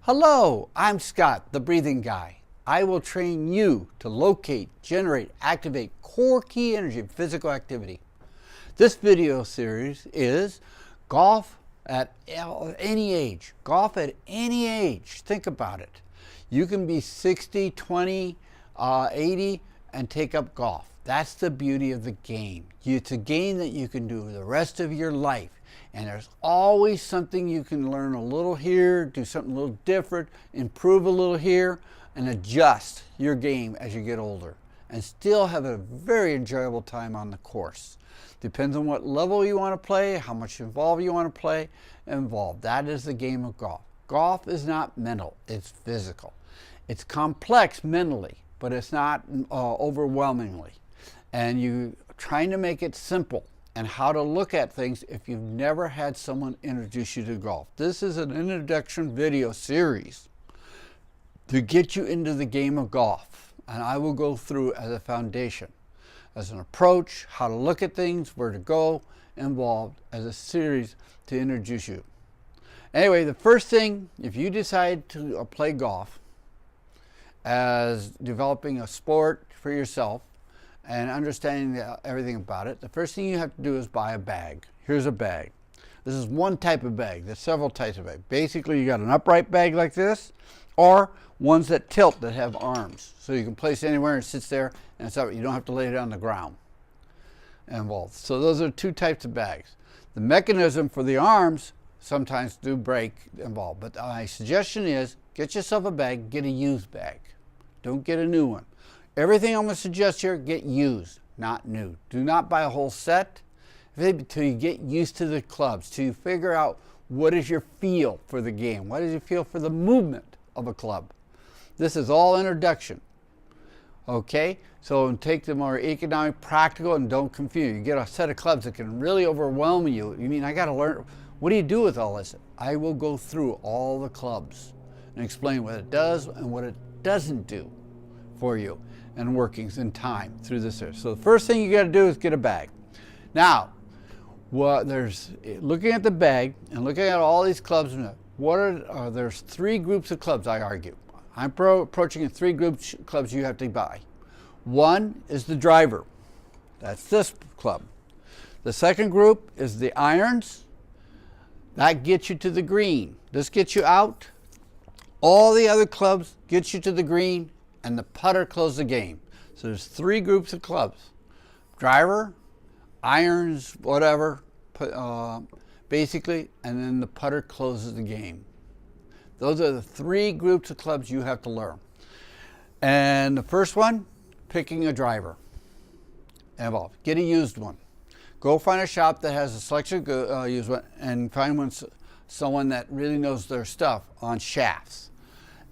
Hello, I'm Scott, the breathing guy. I will train you to locate, generate, activate core key energy in physical activity. This video series is golf at any age. Golf at any age. Think about it. You can be 60, 20, 80 and take up golf. That's the beauty of the game. It's a game that you can do the rest of your life. And there's always something you can learn a little here, do something a little different, improve a little here, and adjust your game as you get older. And still have a very enjoyable time on the course. Depends on what level you want to play, how much involved you want to play. Involved. That is the game of golf. Golf is not mental, it's physical. It's complex mentally, but it's not overwhelmingly. And you're trying to make it simple and how to look at things if you've never had someone introduce you to golf. This is an introduction video series to get you into the game of golf. And I will go through as a foundation, as an approach, how to look at things, where to go, involved as a series to introduce you. Anyway, the first thing, if you decide to play golf as developing a sport for yourself, and understanding everything about it, the first thing you have to do is buy a bag. Here's a bag. This is one type of bag. There's several types of bag. Basically, you got an upright bag like this, or ones that tilt that have arms. So you can place it anywhere and it sits there, and it's up. You don't have to lay it on the ground. Involved. So those are two types of bags. The mechanism for the arms sometimes do break involved. But my suggestion is get yourself a bag, get a used bag. Don't get a new one. Everything I'm going to suggest here, get used, not new. Do not buy a whole set until you get used to the clubs, till you figure out what is your feel for the game, what is your feel for the movement of a club. This is all introduction. Okay, so take the more economic, practical, and don't confuse. You get a set of clubs that can really overwhelm you. You mean, I got to learn, what do you do with all this? I will go through all the clubs and explain what it does and what it doesn't do for you, and workings in time through this here. So the first thing you got to do is get a bag. Now, looking at the bag and looking at all these clubs, there's three groups of clubs, I argue. I'm approaching three groups of clubs you have to buy. One is the driver. That's this club. The second group is the irons. That gets you to the green. This gets you out. All the other clubs get you to the green, and the putter closes the game. So there's three groups of clubs. Driver, irons, whatever, basically, and then the putter closes the game. Those are the three groups of clubs you have to learn. And the first one, picking a driver. Involved. Get a used one. Go find a shop that has a selection of used one, and find someone that really knows their stuff on shafts.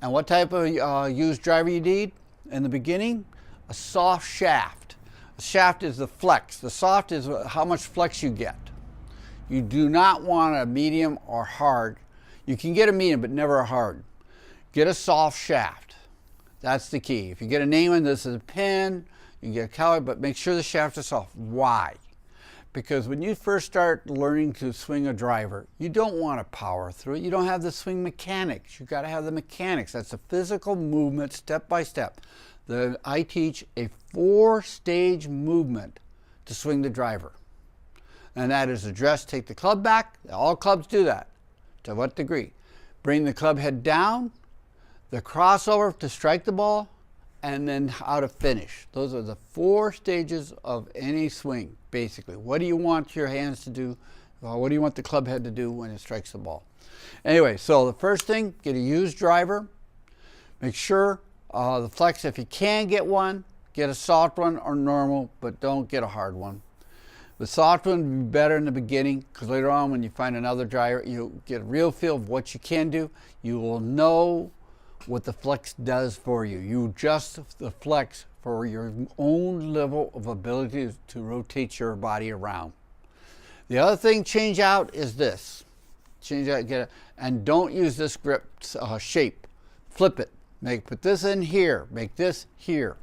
And what type of used driver you need in the beginning? A soft shaft. The shaft is the flex. The soft is how much flex you get. You do not want a medium or hard. You can get a medium, but never a hard. Get a soft shaft. That's the key. If you get a name on this is a pin, you can get a color, but make sure the shaft is soft. Why? Because when you first start learning to swing a driver, you don't want to power through it. You don't have the swing mechanics. You've got to have the mechanics. That's a physical movement, step by step. I teach a 4-stage movement to swing the driver. And that is address, take the club back. All clubs do that. To what degree? Bring the club head down, the crossover to strike the ball, and then how to finish. Those are the 4 stages of any swing, basically. What do you want your hands to do? What do you want the club head to do when it strikes the ball? Anyway, so the first thing, get a used driver. Make sure the flex, if you can get one, get a soft one or normal, but don't get a hard one. The soft one would be better in the beginning, because later on when you find another driver, you'll get a real feel of what you can do. You will know what the flex does for you. You adjust the flex for your own level of ability to rotate your body around. The other thing change out is this. Change out, get it, and don't use this grip shape. Flip it. Put this in here. Make this here.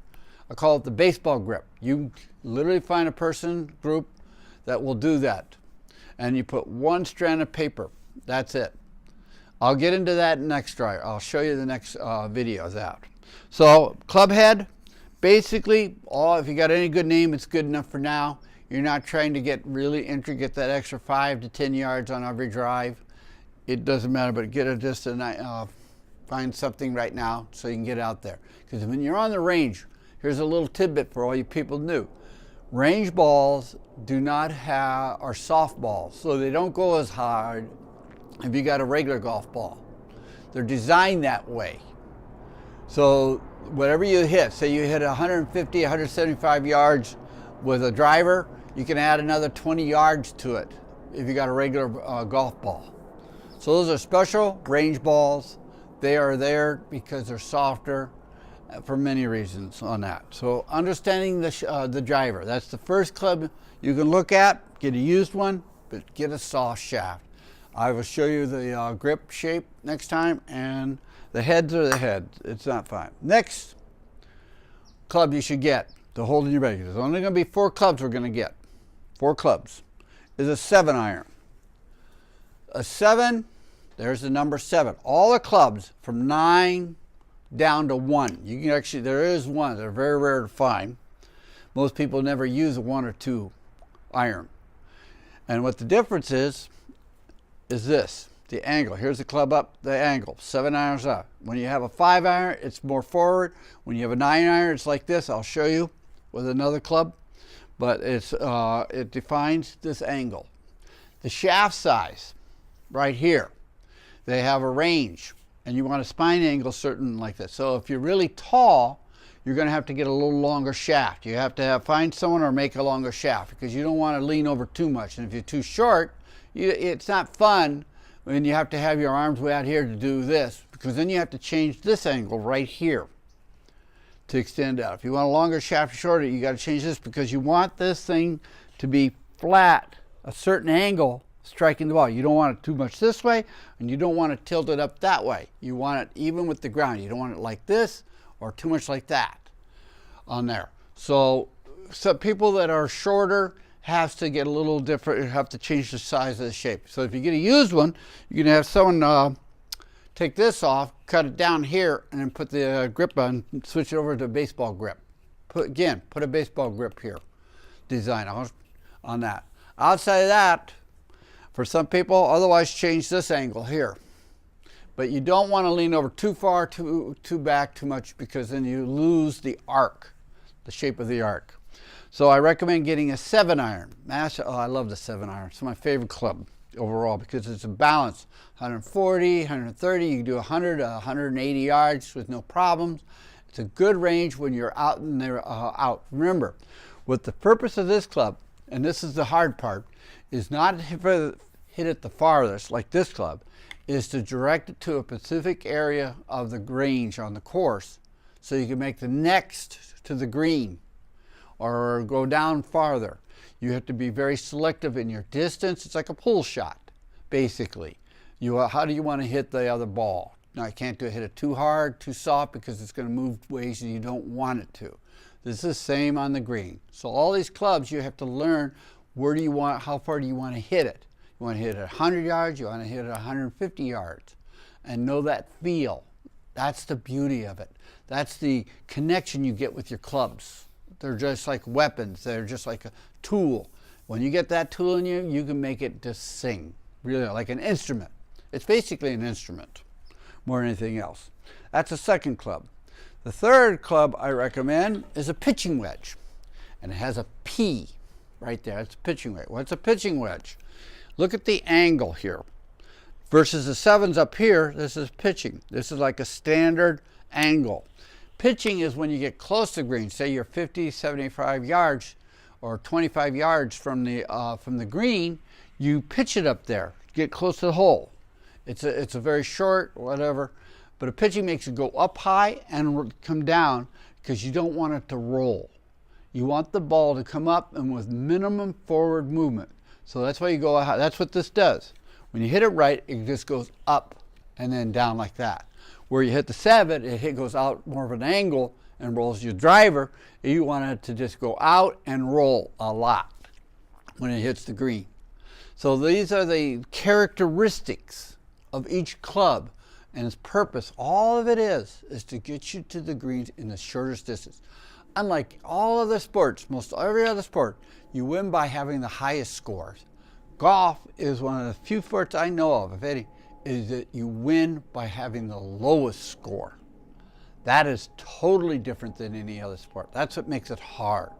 I call it the baseball grip. You literally find a person group that will do that. And you put one strand of paper. That's it. I'll get into that next driver. I'll show you the next videos out. So club head, basically, if you got any good name, it's good enough for now. You're not trying to get really intricate, that extra 5 to 10 yards on every drive. It doesn't matter, but get it just find something right now so you can get out there. Because when you're on the range, here's a little tidbit for all you people new. Range balls are soft balls, so they don't go as hard if you got a regular golf ball. They're designed that way. So whatever you hit, say you hit 150, 175 yards with a driver, you can add another 20 yards to it if you got a regular golf ball. So those are special range balls. They are there because they're softer for many reasons on that. So understanding the driver, that's the first club you can look at. Get a used one, but get a soft shaft. I will show you the grip shape next time, and the heads are the heads. It's not fine. Next club you should get to hold in your bag. There's only going to be 4 clubs we're going to get. 4 clubs. Is a 7-iron. A 7, there's the number 7. All the clubs from 9 down to 1. You can actually, there is 1. They're very rare to find. Most people never use a 1 or 2 iron. And what the difference is this, the angle. Here's the club up, the angle, 7 irons up. When you have a 5 iron, it's more forward. When you have a 9 iron, it's like this. I'll show you with another club, but it defines this angle. The shaft size, right here, they have a range, and you want a spine angle certain like this. So if you're really tall, you're going to have to get a little longer shaft. You have to find someone or make a longer shaft because you don't want to lean over too much. And if you're too short, it's not fun when you have to have your arms way out here to do this, because then you have to change this angle right here to extend out. If you want a longer shaft or shorter, you got to change this because you want this thing to be flat, a certain angle striking the ball. You don't want it too much this way, and you don't want to tilt it up that way. You want it even with the ground. You don't want it like this or too much like that on there. So some people that are shorter has to get a little different, have to change the size of the shape. So if you get a used one, you can have someone take this off, cut it down here, and then put the grip on, switch it over to a baseball grip. Put a baseball grip here, design on that. Outside of that, for some people, otherwise change this angle here. But you don't want to lean over too far, too back, too much, because then you lose the arc, the shape of the arc. So I recommend getting a 7-iron. I love the 7-iron. It's my favorite club overall because it's a balance. 140, 130, you can do 100, 180 yards with no problems. It's a good range when you're out and they're out. Remember, what the purpose of this club, and this is the hard part, is not to hit it the farthest like this club, is to direct it to a specific area of the range on the course so you can make the next to the green or go down farther. You have to be very selective in your distance. It's like a pull shot, basically. How do you want to hit the other ball? Now, you can't hit it too hard, too soft, because it's going to move ways you don't want it to. This is the same on the green. So all these clubs, you have to learn how far do you want to hit it. You want to hit it 100 yards, you want to hit it 150 yards, and know that feel. That's the beauty of it. That's the connection you get with your clubs. They're just like weapons. They're just like a tool. When you get that tool in you, you can make it just sing, really like an instrument. It's basically an instrument more than anything else. That's a second club. The third club I recommend is a pitching wedge, and it has a P right there. It's a pitching wedge. What's a pitching wedge? Look at the angle here. Versus the 7s up here, this is pitching. This is like a standard angle. Pitching is when you get close to green. Say you're 50, 75 yards or 25 yards from the green, you pitch it up there, get close to the hole. It's a very short, whatever, but a pitching makes it go up high and come down because you don't want it to roll. You want the ball to come up and with minimum forward movement. So that's why you go high. That's what this does. When you hit it right, it just goes up and then down like that. Where you hit the 7, it goes out more of an angle and rolls your driver. You want it to just go out and roll a lot when it hits the green. So these are the characteristics of each club and its purpose, all of it is to get you to the greens in the shortest distance. Unlike all other sports, most every other sport, you win by having the highest scores. Golf is one of the few sports I know of, if any, is that you win by having the lowest score. That is totally different than any other sport. That's what makes it hard.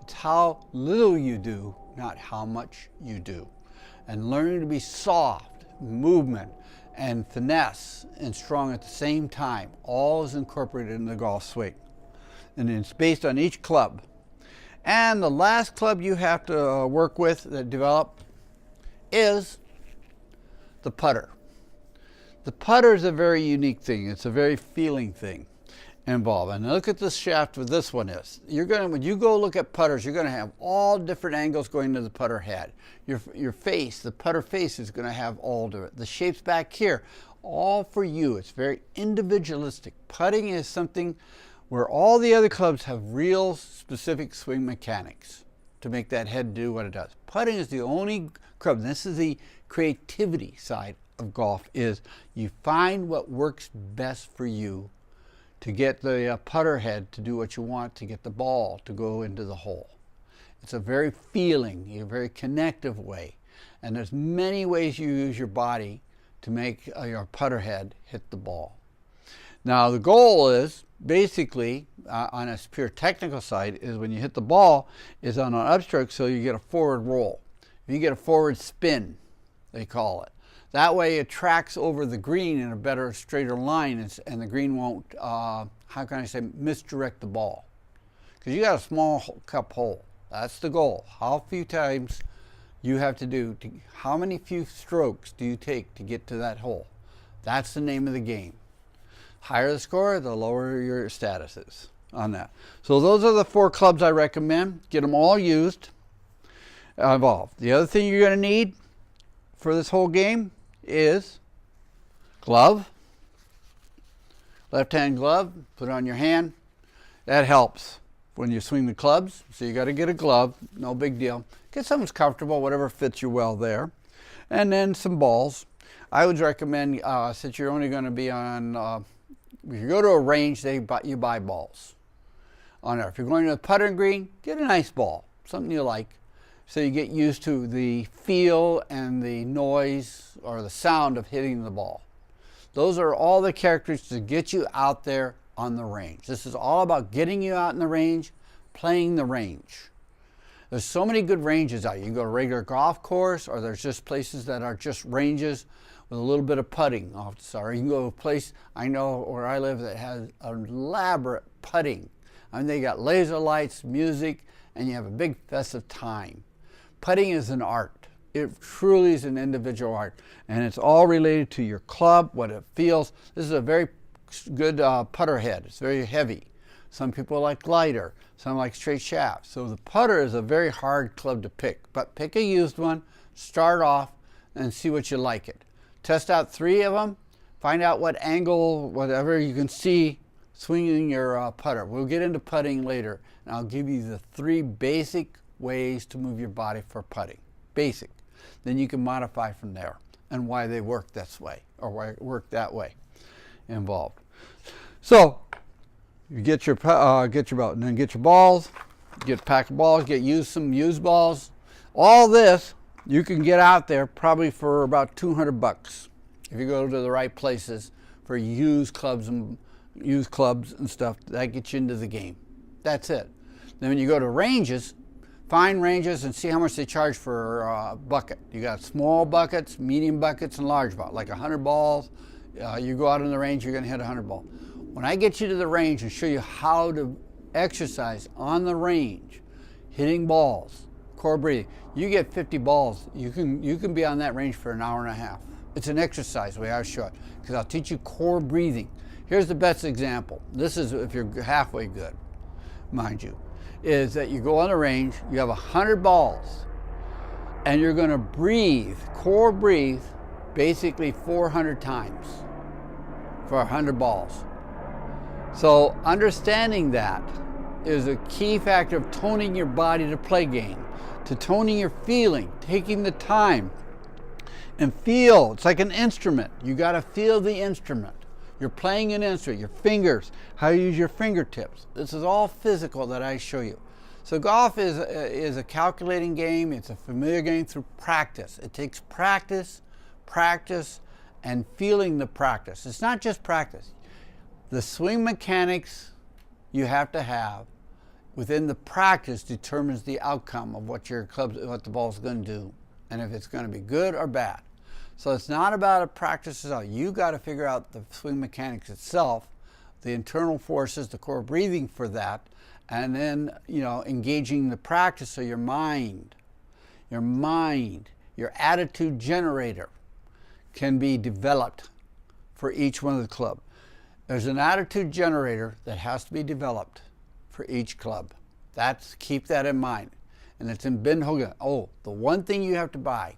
It's how little you do, not how much you do. And learning to be soft, movement, and finesse and strong at the same time, all is incorporated in the golf swing. And it's based on each club. And the last club you have to work with, that develop, is the putter. The putter is a very unique thing. It's a very feeling thing involved. And look at the shaft with this one is. When you go look at putters, you're going to have all different angles going to the putter head. Your face, the putter face is going to have all of it. The shapes back here, all for you. It's very individualistic. Putting is something where all the other clubs have real specific swing mechanics to make that head do what it does. Putting is the only club, and this is the creativity side of golf, is you find what works best for you to get the putter head to do what you want, to get the ball to go into the hole. It's a very feeling, a very connective way. And there's many ways you use your body to make your putter head hit the ball. Now the goal is basically, on a pure technical side, is when you hit the ball, is on an upstroke, so you get a forward roll. If you get a forward spin, they call it. That way it tracks over the green in a better, straighter line, and the green won't, how can I say, misdirect the ball. Because you got a small cup hole. That's the goal. How few times you have to do, how many few strokes do you take to get to that hole? That's the name of the game. Higher the score, the lower your status is on that. So those are the 4 clubs I recommend. Get them all used, involved. The other thing you're going to need for this whole game is glove, left-hand glove, put it on your hand. That helps when you swing the clubs. So you got to get a glove, no big deal. Get something that's comfortable, whatever fits you well there. And then some balls. I would recommend, since you're only going to be on, if you go to a range, you buy balls on there. If you're going to the putting green, get a nice ball, something you like, so you get used to the feel and the noise or the sound of hitting the ball. Those are all the characteristics to get you out there on the range. This is all about getting you out in the range, playing the range. There's so many good ranges out. You can go to a regular golf course, or there's just places that are just ranges with a little bit of putting off the side. Or you can go to a place, I know where I live, that has elaborate putting. I mean, they got laser lights, music, and you have a big festive time. Putting is an art. It truly is an individual art. And it's all related to your club, what it feels. This is a very good putter head. It's very heavy. Some people like lighter. Some like straight shaft. So the putter is a very hard club to pick. But pick a used one, start off, and see what you like it. Test out 3 of them. Find out what angle, whatever you can see swinging your putter. We'll get into putting later. And I'll give you the 3 basic ways to move your body for putting. Basic. Then you can modify from there and why they work this way or why it work that way involved. So you get your belt and then get your balls, get a pack of balls, get some used balls. All this you can get out there probably for about $200 if you go to the right places for used clubs and stuff. That gets you into the game. That's it. Then when you go to ranges, find ranges and see how much they charge for a bucket. You got small buckets, medium buckets, and large buckets, like 100 balls. You go out on the range, you're going to hit 100 balls. When I get you to the range and show you how to exercise on the range, hitting balls, core breathing, you get 50 balls. You can be on that range for an hour and a half. It's an exercise the way I show it, because I'll teach you core breathing. Here's the best example. This is if you're halfway good, mind you. Is that you go on the range, you have 100 balls, and you're going to breathe, core breathe, basically 400 times for 100 balls. So understanding that is a key factor of toning your body to play game, to toning your feeling, taking the time, And feel, it's like an instrument. You got to feel the instrument. You're playing an instrument, your fingers, how you use your fingertips. This is all physical that I show you. So golf is a calculating game. It's a familiar game through practice. It takes practice, and feeling the practice. It's not just practice. The swing mechanics you have to have within the practice determines the outcome of what the ball's going to do, and if it's going to be good or bad. So it's not about a practice itself. You got to figure out the swing mechanics itself, the internal forces, the core breathing for that, and then engaging the practice. So your mind, your attitude generator can be developed for each one of the club. There's an attitude generator that has to be developed for each club. Keep that in mind. And it's in Ben Hogan. Oh, the one thing you have to buy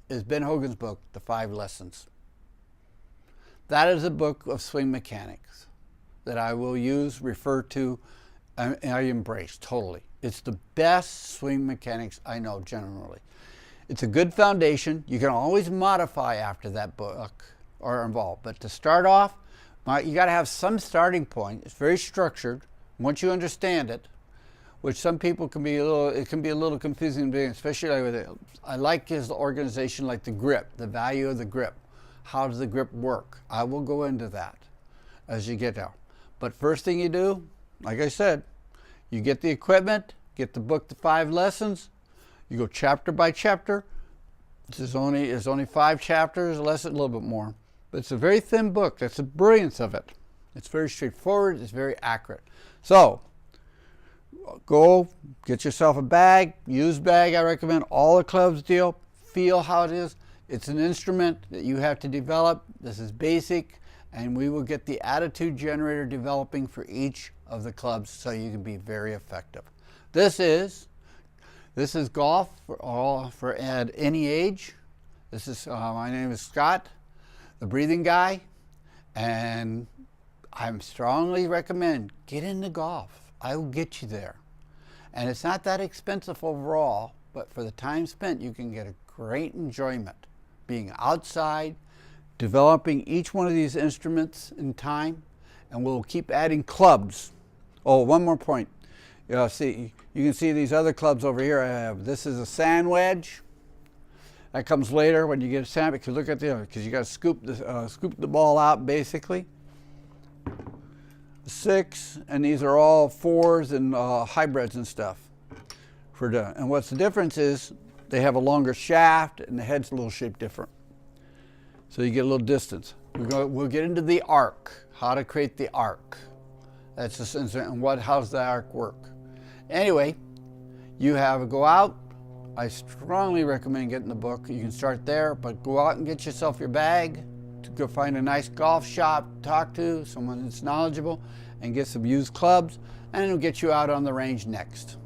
is Ben Hogan's book, The 5 Lessons. That is a book of swing mechanics that I will refer to, and I embrace totally. It's the best swing mechanics I know generally. It's a good foundation. You can always modify after that book or involved. But to start off, you got to have some starting point. It's very structured. Once you understand it, which some people can be a little confusing, especially with it. I like his organization, like the grip, the value of the grip. How does the grip work? I will go into that as you get there. But first thing you do, like I said, you get the equipment, get the book, The 5 Lessons. You go chapter by chapter. It's only 5 chapters, less a little bit more. But it's a very thin book. That's the brilliance of it. It's very straightforward. It's very accurate. So go get yourself a bag, used bag. I recommend all the clubs deal. Feel how it is. It's an instrument that you have to develop. This is basic, and we will get the attitude generator developing for each of the clubs so you can be very effective. This is golf at any age. This is my name is Scott, the breathing guy, and I strongly recommend get into golf. I will get you there. And it's not that expensive overall, but for the time spent, you can get a great enjoyment being outside, developing each one of these instruments in time, and we'll keep adding clubs. Oh, one more point. You can see these other clubs over here I have. This is a sand wedge. That comes later when you get a sand, because look at because you got to scoop the ball out basically. 6, and these are all 4s and hybrids and stuff. And what's the difference is they have a longer shaft and the head's a little shaped different. So you get a little distance. We'll get into the arc, how to create the arc. That's just, and how's the arc work. Anyway, you go out. I strongly recommend getting the book. You can start there, but go out and get yourself your bag. Go find a nice golf shop, talk to someone that's knowledgeable, and get some used clubs, and it'll get you out on the range next.